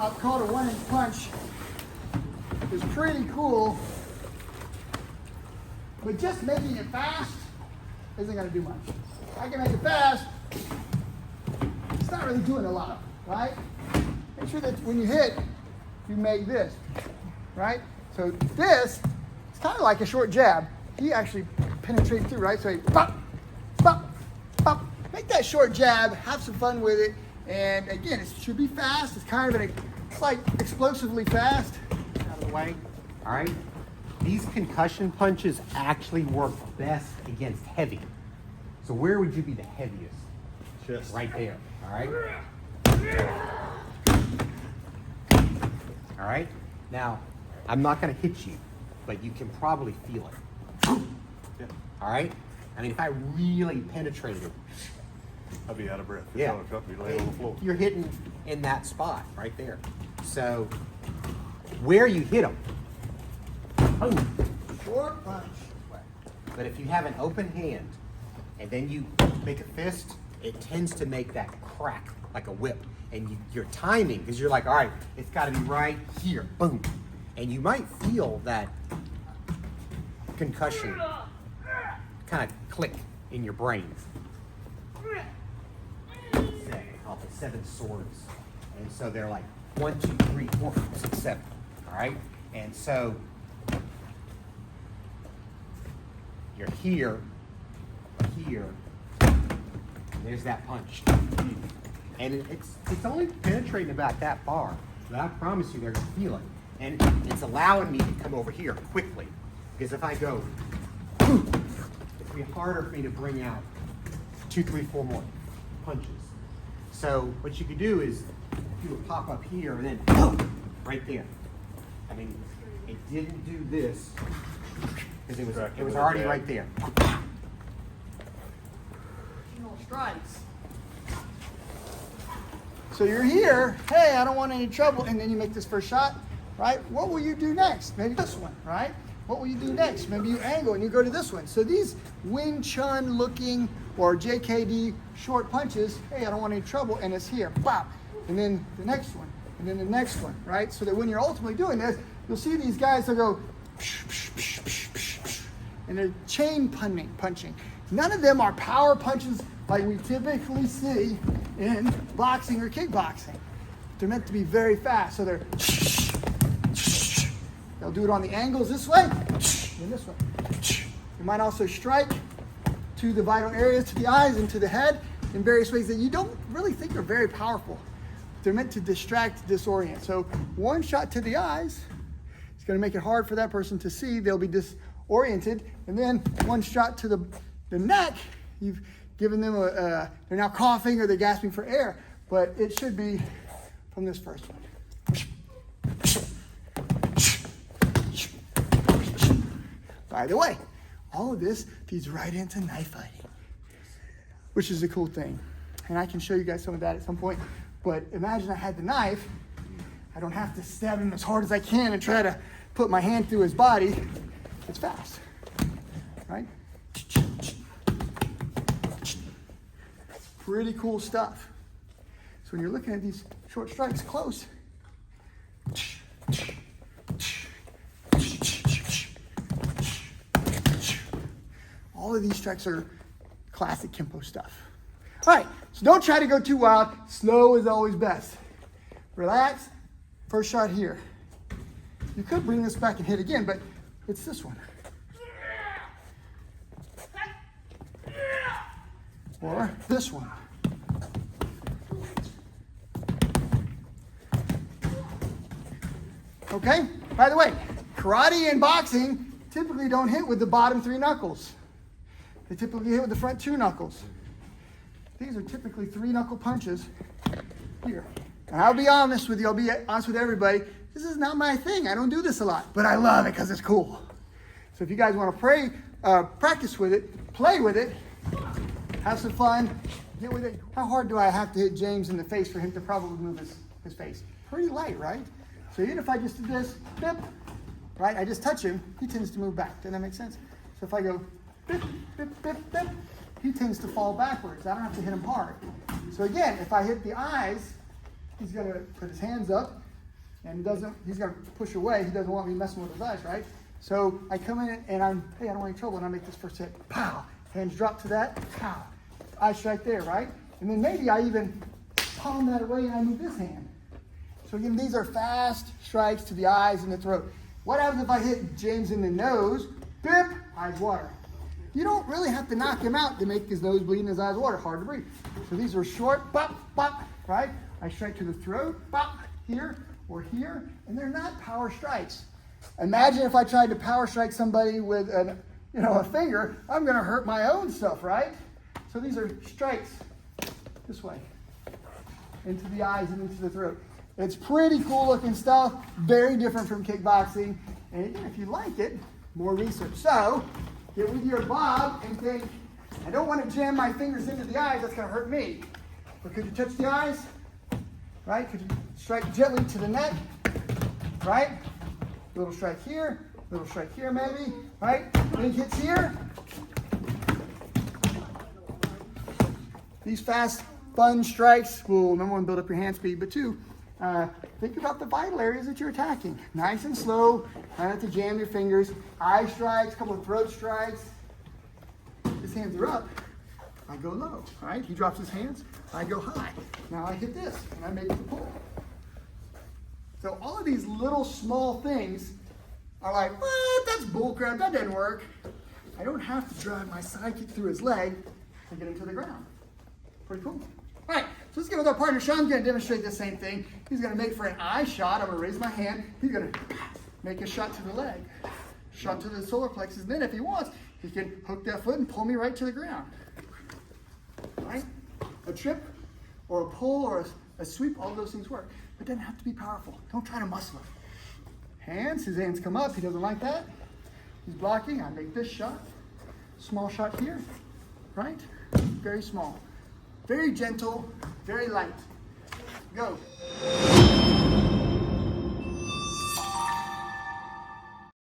I've called a 1-inch punch is pretty cool, but just making it fast isn't going to do much. I can make it fast, it's not really doing a lot, right? Make sure that when you hit, you make this, right? So this, it's kind of like a short jab. He actually penetrates through, right? So he pop, pop, pop. Make that short jab, have some fun with it, and again, it should be fast. It's kind of it's like explosively fast. Out of the way, all right? These concussion punches actually work best against heavy. So where would you be the heaviest? Chest. Right there, all right? All right? Now, I'm not gonna hit you, but you can probably feel it. Yeah. All right? I mean, if I really penetrated, I'd be out of breath. yeah, I'd be laying on the floor. you're hitting in that spot right there. So, where you hit them, boom. Short punch. But if you have an open hand and then you make a fist, it tends to make that crack like a whip. And your timing, because you're like, all right, it's got to be right here, boom. And you might feel that concussion kind of click in your brain. They call it the 7 swords. And so they're like 1, 2, 3, 4, 5, 6, 7. All right? And so you're here, and there's that punch. And it's only penetrating about that far, but I promise you they're gonna feel it. And it's allowing me to come over here quickly. Because if I go, it'll be harder for me to bring out 2, 3, 4 more punches. So what you could do is you would pop up here and then right there. I mean, it didn't do this because it was already right there. Strikes. So you're here, hey, I don't want any trouble, and then you make this first shot, right? What will you do next? Maybe this one, right? What will you do next? Maybe you angle and you go to this one. So these Wing Chun looking or JKD short punches, hey, I don't want any trouble, and it's here, pop. And then the next one, and then the next one, right? So that when you're ultimately doing this, you'll see these guys that go, and they're chain punching. None of them are power punches like we typically see in boxing or kickboxing. They're meant to be very fast, so they'll do it on the angles this way, and this way. You might also strike to the vital areas, to the eyes and to the head in various ways that you don't really think are very powerful. They're meant to distract, disorient. So one shot to the eyes is going to make it hard for that person to see. They'll be disoriented. And then one shot to the neck, you've given them they're now coughing or they're gasping for air. But it should be from this first one. By the way, all of this feeds right into knife fighting, which is a cool thing. And I can show you guys some of that at some point. But imagine I had the knife. I don't have to stab him as hard as I can and try to put my hand through his body. It's fast, right? Pretty cool stuff. So when you're looking at these short strikes close, all of these strikes are classic Kempo stuff. All right, so don't try to go too wild. Slow is always best. Relax. First shot here. You could bring this back and hit again, but it's this one. Or this one. Okay? By the way, karate and boxing typically don't hit with the bottom 3 knuckles. They typically hit with the front 2 knuckles. These are typically 3-knuckle punches here. And I'll be honest with you, I'll be honest with everybody, this is not my thing. I don't do this a lot, but I love it because it's cool. So if you guys want to practice with it, play with it, have some fun, get with it. How hard do I have to hit James in the face for him to probably move his face? Pretty light, right? So even if I just do this, bip, right, I just touch him, he tends to move back. Does that make sense? So if I go bip, bip, bip, bip, he tends to fall backwards. I don't have to hit him hard. So again, if I hit the eyes, he's going to put his hands up, And he's gonna push away. He doesn't want me messing with his eyes, right? So I come in and hey, I don't want any trouble, and I make this first hit. Pow! Hands drop to that. Pow! Eye strike there, right? And then maybe I even palm that away and I move this hand. So again, these are fast strikes to the eyes and the throat. What happens if I hit James in the nose? Bip! Eyes water. You don't really have to knock him out to make his nose bleed and his eyes water. Hard to breathe. So these are short, bop, bop, right? I strike to the throat, bop, here or here, and they're not power strikes. Imagine if I tried to power strike somebody with a finger, I'm gonna hurt my own stuff, right? So these are strikes this way, into the eyes and into the throat. It's pretty cool looking stuff, very different from kickboxing. And again, if you like it, more research. So, get with your bob and think, I don't want to jam my fingers into the eyes, that's gonna hurt me. But could you touch the eyes? Right? Could you strike gently to the neck? Right? Little strike here, maybe, right? Big hits here. These fast, fun strikes will, number one, build up your hand speed, but two, think about the vital areas that you're attacking. Nice and slow, try not to jam your fingers. Eye strikes, a couple of throat strikes. His hands are up, I go low, right? He drops his hands, I go high. Now I hit this, and I make the pull. So all of these little small things are like, what? That's bullcrap, that didn't work. I don't have to drive my sidekick through his leg to get him to the ground. Pretty cool. All right, so let's get with our partner. Sean's gonna demonstrate the same thing. He's gonna make for an eye shot. I'm gonna raise my hand. He's gonna make a shot to the leg, shot to the solar plexus. And then if he wants, he can hook that foot and pull me right to the ground. All right, a trip or a pull or a sweep, all those things work. But it doesn't have to be powerful. Don't try to muscle it. Hands, his hands come up. He doesn't like that. He's blocking. I make this shot. Small shot here, right? Very small. Very gentle, very light. Go.